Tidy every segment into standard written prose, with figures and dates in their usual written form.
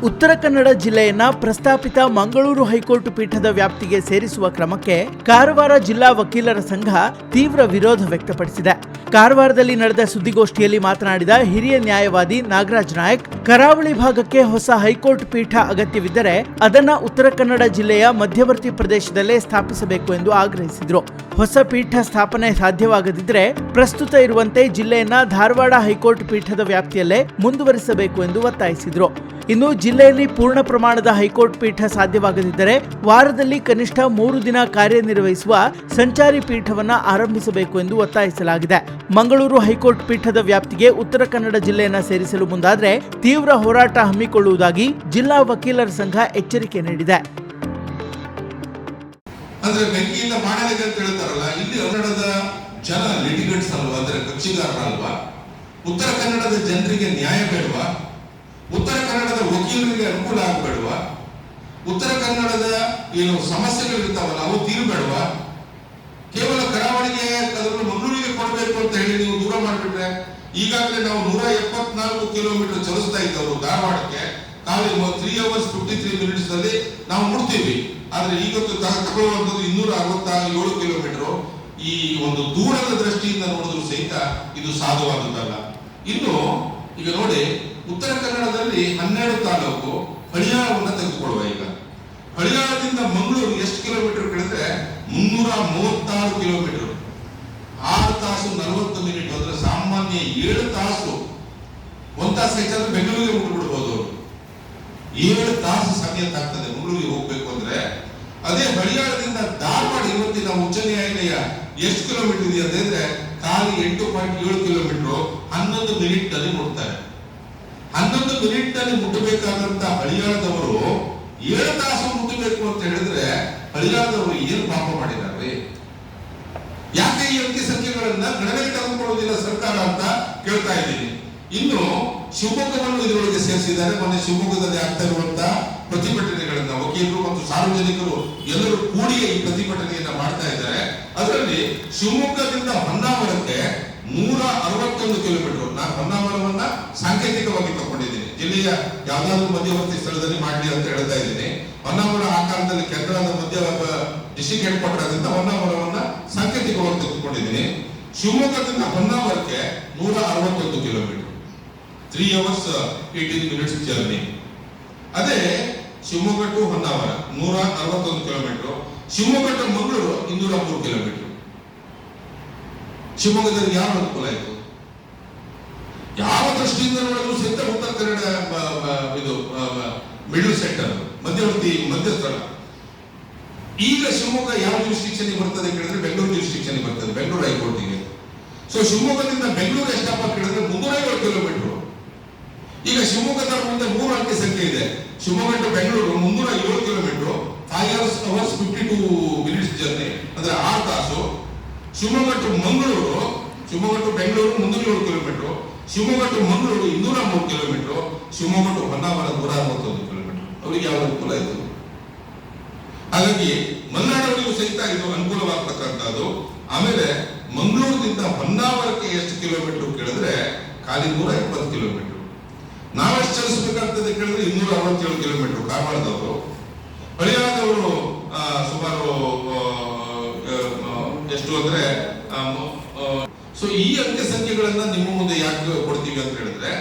ಉತ್ತರ ಕನ್ನಡ ಜಿಲ್ಲೆಯನ್ನ ಪ್ರಸ್ತಾಪಿತ ಮಂಗಳೂರು ಹೈಕೋರ್ಟ್ ಪೀಠದ ವ್ಯಾಪ್ತಿಗೆ ಸೇರಿಸುವ ಕ್ರಮಕ್ಕೆ ಕಾರವಾರ ಜಿಲ್ಲಾ ವಕೀಲರ ಸಂಘ ತೀವ್ರ ವಿರೋಧ ವ್ಯಕ್ತಪಡಿಸಿದೆ. ಕಾರವಾರದಲ್ಲಿ ನಡೆದ ಸುದ್ದಿಗೋಷ್ಠಿಯಲ್ಲಿ ಮಾತನಾಡಿದ ಹಿರಿಯ ನ್ಯಾಯವಾದಿ ನಾಗರಾಜ್ ನಾಯಕ್, ಕರಾವಳಿ ಭಾಗಕ್ಕೆ ಹೊಸ ಹೈಕೋರ್ಟ್ ಪೀಠ ಅಗತ್ಯವಿದ್ದರೆ ಅದನ್ನ ಉತ್ತರ ಕನ್ನಡ ಜಿಲ್ಲೆಯ ಮಧ್ಯವರ್ತಿ ಪ್ರದೇಶದಲ್ಲೇ ಸ್ಥಾಪಿಸಬೇಕು ಎಂದು ಆಗ್ರಹಿಸಿದರು. ಹೊಸ ಪೀಠ ಸ್ಥಾಪನೆ ಸಾಧ್ಯವಾಗದಿದ್ದರೆ ಪ್ರಸ್ತುತ ಇರುವಂತೆ ಜಿಲ್ಲೆಯನ್ನ ಧಾರವಾಡ ಹೈಕೋರ್ಟ್ ಪೀಠದ ವ್ಯಾಪ್ತಿಯಲ್ಲೇ ಮುಂದುವರಿಸಬೇಕು ಎಂದು ಒತ್ತಾಯಿಸಿದರು. ಇನ್ನು ಜಿಲ್ಲೆಯಲ್ಲಿ ಪೂರ್ಣ ಪ್ರಮಾಣದ ಹೈಕೋರ್ಟ್ ಪೀಠ ಸಾಧ್ಯವಾಗದಿದ್ದರೆ ವಾರದಲ್ಲಿ ಕನಿಷ್ಠ 3 ದಿನ ಕಾರ್ಯನಿರ್ವಹಿಸುವ ಸಂಚಾರಿ ಪೀಠವನ್ನ ಆರಂಭಿಸಬೇಕು ಎಂದು ಒತ್ತಾಯಿಸಲಾಗಿದೆ. ಮಂಗಳೂರು ಹೈಕೋರ್ಟ್ ಪೀಠದ ವ್ಯಾಪ್ತಿಗೆ ಉತ್ತರ ಕನ್ನಡ ಜಿಲ್ಲೆಯನ್ನ ಸೇರಿಸಲು ಮುಂದಾದರೆ ತೀವ್ರ ಹೋರಾಟ ಹಮ್ಮಿಕೊಳ್ಳುವುದಾಗಿ ಜಿಲ್ಲಾ ವಕೀಲರ ಸಂಘ ಎಚ್ಚರಿಕೆ ನೀಡಿದೆ. ಅಂದ್ರೆ ಬೆಂಕಿಯಿಂದ ಮಾಡಲಿದೆ ಅಂತ ಹೇಳ್ತಾರಲ್ಲ, ಇಲ್ಲಿ ಕನ್ನಡದ ಜನ ಲಿಟಿಗೇಟ್ಸ್ ಅಲ್ವಾ, ಅಂದ್ರೆ ಕಕ್ಷಿಗಾರರಲ್ವಾ? ಉತ್ತರ ಕನ್ನಡದ ಜನರಿಗೆ ನ್ಯಾಯ ಬೇಡವಾ? ಉತ್ತರ ಕನ್ನಡದ ವಕೀಲರಿಗೆ ಅನುಕೂಲ ಆಗಬೇಡವಾ? ಉತ್ತರ ಕನ್ನಡದ ಏನು ಸಮಸ್ಯೆಗಳಿರ್ತಾವಲ್ಲ ಅವು ತೀರಬೇಡವಾ? ಕೇವಲ ಕರಾವಳಿಗೆ ಅದನ್ನು ಮಂಗಳೂರಿಗೆ ಕೊಡಬೇಕು ಅಂತ ಹೇಳಿ ನೀವು ದೂರ ಮಾಡಿಬಿಟ್ರೆ, ಈಗಾಗಲೇ ನಾವು 174 ಕಿಲೋಮೀಟರ್ ಚಲಿಸ್ತಾ ಇದ್ದವರು ಧಾರವಾಡಕ್ಕೆ ಖಾಲಿ 3 hours 53 minutes ನಲ್ಲಿ ನಾವು ಮುಟ್ತೀವಿ. ಆದ್ರೆ ಇವತ್ತು ತಗೊಳ್ಳುವಂಥದ್ದು 267 ಕಿಲೋಮೀಟರ್. ಈ ಒಂದು ದೂರದ ದೃಷ್ಟಿಯಿಂದ ನೋಡಿದ್ರು ಸಹಿತ ಇದು ಸಾಧುವಾದದ್ದಲ್ಲ. ಇನ್ನು ಈಗ ನೋಡಿ, ಉತ್ತರ ಕನ್ನಡದಲ್ಲಿ 12 ತಾಲೂಕು ಹಳಿಯಾಳವನ್ನು ತೆಗೆದುಕೊಳ್ಳುವ. ಈಗ ಹಳಿಯಾಳದಿಂದ ಮಂಗಳೂರು ಎಷ್ಟು ಕಿಲೋಮೀಟರ್ ಕೇಳಿದ್ರೆ 336 ಕಿಲೋಮೀಟರ್. 6 ತಾಸು 40 ಮಿನಿಟ್ ಅಂದ್ರೆ ಸಾಮಾನ್ಯ 7 ತಾಸು. 1 ತಾಸು ಹೆಚ್ಚಾದ್ರೆ ಬೆಂಗಳೂರಿಗೆ ಮುಟ್ಬಿಡ್ಬೋದು. 7 ತಾಸು ಸಮಯ ಆಗ್ತದೆ ಮಂಗಳೂರಿಗೆ ಹೋಗ್ಬೇಕು ಅಂದ್ರೆ. ಅದೇ ಹಳಿಯಾಳದಿಂದ ಧಾರವಾಡ ಇವತ್ತಿನ ಉಚ್ಚ ನ್ಯಾಯಾಲಯ ಎಷ್ಟು ಕಿಲೋಮೀಟರ್ ಇದೆ ಅಂತಂದ್ರೆ ಖಾಲಿ 8.7 ಕಿಲೋಮೀಟರ್. 11 ಮಿನಿಟ್ ನಲ್ಲಿ ಮುಟ್ತಾರೆ. 11 ಮಿನಿಟ್ ನಲ್ಲಿ ಮುಟ್ಟಬೇಕಾದಂತ ಹಳಿಯಾಳದವರು 7 ತಾಸು ಮುಟ್ಟಬೇಕು ಅಂತ ಹೇಳಿದ್ರೆ ಹಳಿಯಾಳದವರು ಏನು ಪಾಪ ಮಾಡಿದ್ದಾರೆ? ಯಾಕೆ ಈ ಅಂಕಿ ಸಂಖ್ಯೆಗಳನ್ನ ಗಣನೆಗೆ ತೆಗೆದುಕೊಳ್ಳುವುದಿಲ್ಲ ಸರ್ಕಾರ ಅಂತ ಕೇಳ್ತಾ ಇದ್ದೀನಿ. ಇನ್ನು ಶಿವಮೊಗ್ಗವನ್ನು ಇದರೊಳಗೆ ಸೇರಿಸಿದ್ದಾರೆ. ಮೊನ್ನೆ ಶಿವಮೊಗ್ಗದಲ್ಲಿ ಆಗ್ತಾ ಇರುವಂತಹ ಪ್ರತಿಭಟನೆಗಳನ್ನ ವಕೀಲರು ಮತ್ತು ಸಾರ್ವಜನಿಕರು ಎಲ್ಲರೂ ಕೂಡಿ ಈ ಪ್ರತಿಭಟನೆಯನ್ನ ಮಾಡ್ತಾ ಇದ್ದಾರೆ. ಅದರಲ್ಲಿ ಶಿವಮೊಗ್ಗದಿಂದ ಹೊನ್ನಾವರಕ್ಕೆ 161 ಕಿಲೋಮೀಟರ್. ನಾನು ಹೊನ್ನಾವರವನ್ನ ಸಾಂಕೇತಿಕವಾಗಿ ತಗೊಂಡಿದ್ದೀನಿ. ಜಿಲ್ಲೆಯ ಯಾವ್ದಾದ್ರು ಮಧ್ಯವರ್ತಿ ಸ್ಥಳದಲ್ಲಿ ಮಾಡಲಿ ಅಂತ ಹೇಳ್ತಾ ಇದ್ದೀನಿ. ಹೊನ್ನಾವರ ಆ ಕಾಲದಲ್ಲಿ ಕೇಂದ್ರದ ಮಧ್ಯ ಡಿಸ್ಟ್ರಿಕ್ಟ್ ಹೆಡ್ ಕ್ವಾರ್ಟರ್ ಆದ್ರಿಂದ ಹೊನ್ನಾವರವನ್ನ ಸಾಂಕೇತಿಕವಾಗಿ ತೆಗೆದುಕೊಂಡಿದ್ದೀನಿ. ಶಿವಮೊಗ್ಗದಿಂದ ಹೊನ್ನಾವರಕ್ಕೆ 161 ಕಿಲೋಮೀಟರ್, 3 hours 18 minutes ಜರ್ನಿ. ಅದೇ Shivamogga to Honnavar 161 kilometre. Shivamogga to Mangaluru 203 kilometre. ಶಿವಮೊಗ್ಗದಲ್ಲಿ ಯಾವ ಅನುಕೂಲ ಆಯಿತು? ಯಾವ ದೃಷ್ಟಿಯಿಂದ ನೋಡಲು ಸಹಿತ ಉತ್ತರ ಕನ್ನಡ ಇದು ಮಿಡಲ್ ಸೆಂಟರ್, ಮಧ್ಯಸ್ಥಳ. ಈಗ ಶಿವಮೊಗ್ಗ ಯಾವ ಜೂರಿಸ್ಡಿಕ್ಷನ್ ಬರ್ತದೆ ಕೇಳಿದ್ರೆ ಬೆಂಗಳೂರು ಜೂರಿಸ್ಡಿಕ್ಷನ್ ಬರ್ತದೆ, ಬೆಂಗಳೂರು ಹೈಕೋರ್ಟಿಗೆ. ಸೊ ಶಿವಮೊಗ್ಗದಿಂದ ಬೆಂಗಳೂರು ಎಷ್ಟಪ್ಪ ಕೇಳಿದ್ರೆ 307 ಕಿಲೋಮೀಟರ್. ಈಗ ಶಿವಮೊಗ್ಗದ ಮುಂದೆ 3 ಅಂಕಿ ಸಂಖ್ಯೆ ಇದೆ. Shivamogga to Bengaluru 307 kilometre, 5 hours 52 minutes journey ಅಂದ್ರೆ 6 ತಾಸು. Shivamogga to Mangaluru, Shivamogga to Bengaluru 307 kilometre, Shivamogga to Mangaluru 203 kilometre, Shivamogga to Honnavar 161 kilometre. ಅವರಿಗೆ ಯಾವ ಅನುಕೂಲ ಆಯಿತು? ಹಾಗಾಗಿ ಮಲೆನಾಡವರಿಗೂ ಸಹಿತ ಇದು ಅನುಕೂಲವಾಗ್ತಕ್ಕಂಥದ್ದು. ಆಮೇಲೆ ಮಂಗಳೂರಿನಿಂದ ಹೊನ್ನಾವರಕ್ಕೆ ಎಷ್ಟು ಕಿಲೋಮೀಟರ್ ಕೇಳಿದ್ರೆ ಖಾಲಿ 170 ಕಿಲೋಮೀಟರ್. ನಾವೆಷ್ಟು ಚಲಿಸಬೇಕಾಗ್ತದೆ ಕೇಳಿದ್ರೆ 267 ಕಿಲೋಮೀಟರ್ ಕಾರವಾರದವರು. ಹಳಿಯಾಳದವರು ಸುಮಾರು ಎಷ್ಟು ಅಂದ್ರೆ ಸೊ ಈ ಅಂಕಿ ಸಂಖ್ಯೆಗಳನ್ನ ನಿಮ್ಮ ಮುಂದೆ ಯಾಕೆ ಕೊಡ್ತೀವಿ ಅಂತ ಹೇಳಿದ್ರೆ,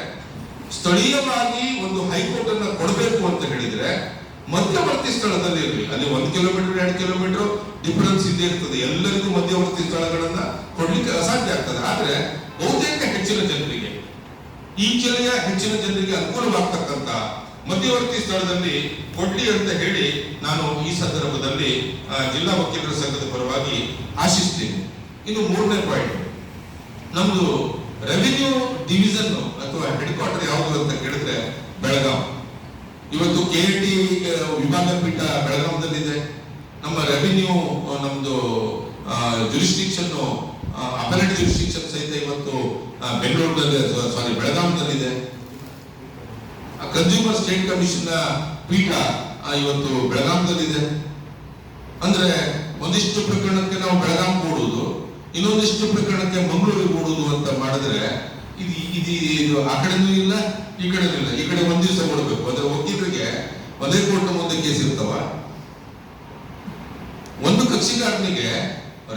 ಸ್ಥಳೀಯವಾಗಿ ಒಂದು ಹೈಕೋರ್ಟ್ ಅನ್ನ ಕೊಡಬೇಕು ಅಂತ ಹೇಳಿದ್ರೆ ಮಧ್ಯವರ್ತಿ ಸ್ಥಳದಲ್ಲಿ ಇರಲಿ. ಅಲ್ಲಿ 1 ಕಿಲೋಮೀಟರ್ 2 ಕಿಲೋಮೀಟರ್ ಡಿಫರೆನ್ಸ್ ಇದ್ದೇ ಇರ್ತದೆ. ಎಲ್ಲರಿಗೂ ಮಧ್ಯವರ್ತಿ ಸ್ಥಳಗಳನ್ನ ಕೊಡ್ಲಿಕ್ಕೆ ಅಸಾಧ್ಯ ಆಗ್ತದೆ. ಆದ್ರೆ ಬಹುತೇಕ ಹೆಚ್ಚಿನ ಜನರಿಗೆ, ಈ ಜಿಲ್ಲೆಯ ಹೆಚ್ಚಿನ ಜನರಿಗೆ ಅನುಕೂಲವಾಗ್ತಕ್ಕಂತ ಮಧ್ಯವರ್ತಿ ಸ್ಥಳದಲ್ಲಿ ಕೊಡ್ಲಿ ಅಂತ ಹೇಳಿ ನಾನು ಈ ಸಂದರ್ಭದಲ್ಲಿ ಜಿಲ್ಲಾ ವಕೀಲರ ಸಂಘದ ಪರವಾಗಿ ಆಶಿಸ್ತೀನಿ. ಇನ್ನು 3ನೇ ಪಾಯಿಂಟ್, ನಮ್ದು ರೆವಿನ್ಯೂ ಡಿವಿಷನ್ ಅಥವಾ ಹೆಡ್ ಕ್ವಾರ್ಟರ್ ಯಾವುದು ಅಂತ ಕೇಳಿದ್ರೆ ಬೆಳಗಾಂ. ಇವತ್ತು KIT ವಿಭಾಗ ಪೀಠ ಬೆಳಗಾಂದಲ್ಲಿದೆ. ನಮ್ಮ ರೆವಿನ್ಯೂ ನಮ್ದು ಜುರಿಸ್ಡಿಕ್ಷನ್ ಅಪರೇಟ್ ಜುರಿಸ್ಡಿಕ್ಷನ್ ಸಹಿತ ಇವತ್ತು ಬೆಂಗಳೂರಿನಲ್ಲಿ ಬೆಳಗಾಂದಲ್ಲಿದೆ. ಕನ್ಸ್ಯೂಮರ್ ಸ್ಟೇಟ್ ಕಮಿಷನ್ ಪೀಠ ಇವತ್ತು ಬೆಳಗಾಂದಲ್ಲಿದೆ. ಅಂದ್ರೆ ಒಂದಿಷ್ಟು ಪ್ರಕರಣಕ್ಕೆ ನಾವು ಬೆಳಗಾಂ ಕೊಡುವುದು, ಇನ್ನೊಂದಿಷ್ಟು ಪ್ರಕರಣಕ್ಕೆ ಮಂಗಳೂರಿಗೆ ಕೊಡುವುದು ಅಂತ ಮಾಡಿದ್ರೆ ಇದು ಆ ಕಡೆನೂ ಇಲ್ಲ, ಈ ಕಡೆನೂ ಇಲ್ಲ. ಈ ಕಡೆ ಒಂದ್ ದಿವಸ ಕೊಡಬೇಕು, ಅದರ ವಕೀಲರಿಗೆ ಒಂದೇ ಕೋರ್ಟ್ ಮುಂದೆ ಕೇಸ್ ಇರ್ತಾವ. ಒಂದು ಕಕ್ಷಿಗಾರನಿಗೆ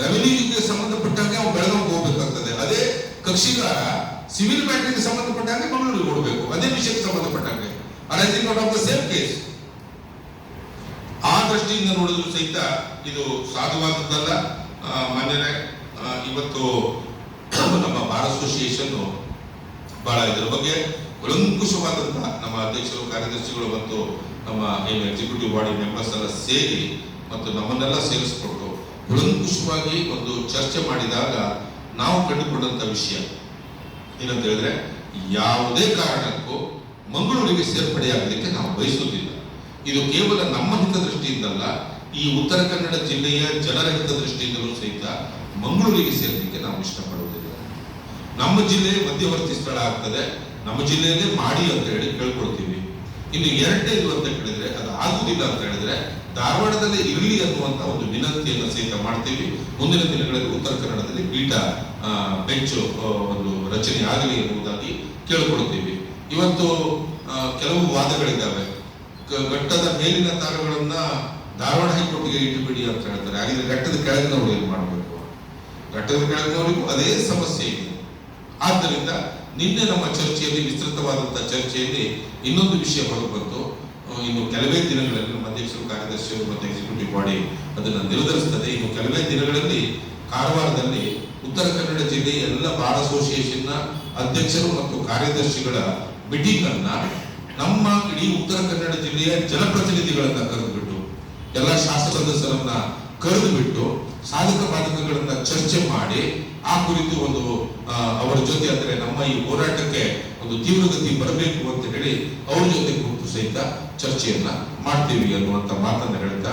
ರೆವಿನ್ಯೂಗೆ ಸಂಬಂಧಪಟ್ಟಂಗೆ ಅವ್ನು ಬೆಳಗಾವಿಗೆ ಹೋಗ್ಬೇಕಾಗ್ತದೆ. ಅದೇ ಕಕ್ಷಿಗಾರ ಸಿವಿಲ್ ಮ್ಯಾಟರ್ಗೆ ಸಂಬಂಧಪಟ್ಟಂಗೆ ಮಂಗಳೂರಿಗೆ ಕೊಡಬೇಕು, ಅದೇ ವಿಷಯಕ್ಕೆ ಸಂಬಂಧಪಟ್ಟಂಗೆ. Arising out of the same case. ಆ ದೃಷ್ಟಿಯಿಂದ ನೋಡಿದ್ರು ಸಹಿತ ಇದು ಸಾಧುವಾದದ್ದಲ್ಲ. ಮಾನ್ಯರೇ, ಇವತ್ತು ನಮ್ಮ ಬಾರ್ ಅಸೋಸಿಯೇಷನ್ ಬಹಳ ಇದರ ಬಗ್ಗೆ ಕೂಲಂಕುಷವಾದಂತಹ ನಮ್ಮ ಅಧ್ಯಕ್ಷರು, ಕಾರ್ಯದರ್ಶಿಗಳು ಮತ್ತು ನಮ್ಮ ಏನು ಎಕ್ಸಿಕ್ಯೂಟಿವ್ ಬಾಡಿ ಮೆಂಬರ್ಸ್ ಎಲ್ಲ ಸೇರಿ ಮತ್ತು ನಮ್ಮನ್ನೆಲ್ಲ ಸೇರಿಸಿಕೊಂಡು ಕೂಲಂಕುಷವಾಗಿ ಒಂದು ಚರ್ಚೆ ಮಾಡಿದಾಗ ನಾವು ಕಂಡುಕೊಂಡಂತ ವಿಷಯ ಏನಂತ ಹೇಳಿದ್ರೆ, ಯಾವುದೇ ಕಾರಣಕ್ಕೂ ಮಂಗಳೂರಿಗೆ ಸೇರ್ಪಡೆಯಾಗಲಿಕ್ಕೆ ನಾವು ಬಯಸುವುದಿಲ್ಲ. ಇದು ಕೇವಲ ನಮ್ಮ ಹಿತದೃಷ್ಟಿಯಿಂದಲ್ಲ, ಈ ಉತ್ತರ ಕನ್ನಡ ಜಿಲ್ಲೆಯ ಜನರ ಹಿತದೃಷ್ಟಿಯಿಂದಲೂ ಸಹಿತ ಮಂಗಳೂರಿಗೆ ಸೇರಲಿಕ್ಕೆ ನಾವು ಇಷ್ಟಪಡುವುದಿಲ್ಲ. ನಮ್ಮ ಜಿಲ್ಲೆ ಮಧ್ಯವರ್ತಿ ಸ್ಥಳ ಆಗ್ತದೆ, ನಮ್ಮ ಜಿಲ್ಲೆಯಲ್ಲೇ ಮಾಡಿ ಅಂತ ಹೇಳಿ ಕೇಳ್ಕೊಳ್ತೀವಿ. ಇನ್ನು ಎರಡನೇದು ಅಂತ ಹೇಳಿದ್ರೆ, ಅದು ಆಗುವುದಿಲ್ಲ ಅಂತ ಹೇಳಿದ್ರೆ ಧಾರವಾಡದಲ್ಲೇ ಇರಲಿ ಅನ್ನುವಂತ ಒಂದು ವಿನಂತಿಯನ್ನು ಸಹಿತ ಮಾಡ್ತೀವಿ. ಮುಂದಿನ ದಿನಗಳಲ್ಲಿ ಉತ್ತರ ಕನ್ನಡದಲ್ಲಿ ಪೀಠ ಬೆಂಚು ಒಂದು ರಚನೆ ಆಗಲಿ ಎನ್ನುವುದಾಗಿ ಕೇಳ್ಕೊಳ್ತೀವಿ. ಇವತ್ತು ಕೆಲವು ವಾದಗಳಿದ್ದಾವೆ. ಘಟ್ಟದ ಮೇಲಿನ ತಾರಗಳನ್ನ ಧಾರವಾಡ ಹೈಕೋರ್ಟ್ಗೆ ಇಟ್ಟುಬಿಡಿ ಅಂತ ಹೇಳ್ತಾರೆ. ಹಾಗಿದ್ರೆ ಘಟ್ಟದ ಕೆಳಗಿನವರು ಏನ್ ಮಾಡಬೇಕು? ಘಟ್ಟದ ಕೆಳಗಿನವರಿಗೂ ಅದೇ ಸಮಸ್ಯೆ ಇದೆ. ಆದ್ದರಿಂದ ನಿನ್ನೆ ನಮ್ಮ ಚರ್ಚೆಯಲ್ಲಿ, ವಿಸ್ತೃತವಾದಂತಹ ಚರ್ಚೆಯಲ್ಲಿ ಇನ್ನೊಂದು ವಿಷಯ ಹೊರಗೆ ಬಂತು. ಇನ್ನು ಕೆಲವೇ ದಿನಗಳಲ್ಲಿ ನಮ್ಮ ಅಧ್ಯಕ್ಷರು, ಕಾರ್ಯದರ್ಶಿಯವರು ಮತ್ತು ಎಕ್ಸಿಕ್ಯೂಟಿವ್ ಬಾಡಿ ಅದನ್ನು ನಿರ್ಧರಿಸುತ್ತದೆ. ಇನ್ನು ಕೆಲವೇ ದಿನಗಳಲ್ಲಿ ಕಾರವಾರದಲ್ಲಿ ಉತ್ತರ ಕನ್ನಡ ಜಿಲ್ಲೆಯ ಎಲ್ಲ ಬಾರ್ ಅಸೋಸಿಯೇಷನ್ನ ಅಧ್ಯಕ್ಷರು ಮತ್ತು ಕಾರ್ಯದರ್ಶಿಗಳ ಮೀಟಿಂಗ್ ಅನ್ನ ನಮ್ಮ ಇಡೀ ಉತ್ತರ ಕನ್ನಡ ಜಿಲ್ಲೆಯ ಜನಪ್ರತಿನಿಧಿಗಳನ್ನ ಕರೆದುಬಿಟ್ಟು, ಎಲ್ಲ ಶಾಸಕ ಸದಸ್ಯರನ್ನ ಕರೆದುಬಿಟ್ಟು ಸಾಧಕ ಬಾಧಕಗಳನ್ನ ಚರ್ಚೆ ಮಾಡಿ ಆ ಕುರಿತು ಒಂದು ಅವರ ಜೊತೆ, ಅಂದ್ರೆ ನಮ್ಮ ಈ ಹೋರಾಟಕ್ಕೆ ಒಂದು ತೀವ್ರಗತಿ ಬರಬೇಕು ಅಂತ ಹೇಳಿ ಅವ್ರ ಜೊತೆ ಕೂತು ಸಹಿತ ಚರ್ಚೆಯನ್ನ ಮಾಡ್ತೀವಿ ಅನ್ನುವಂತ ಮಾತನ್ನ ಹೇಳ್ತಾ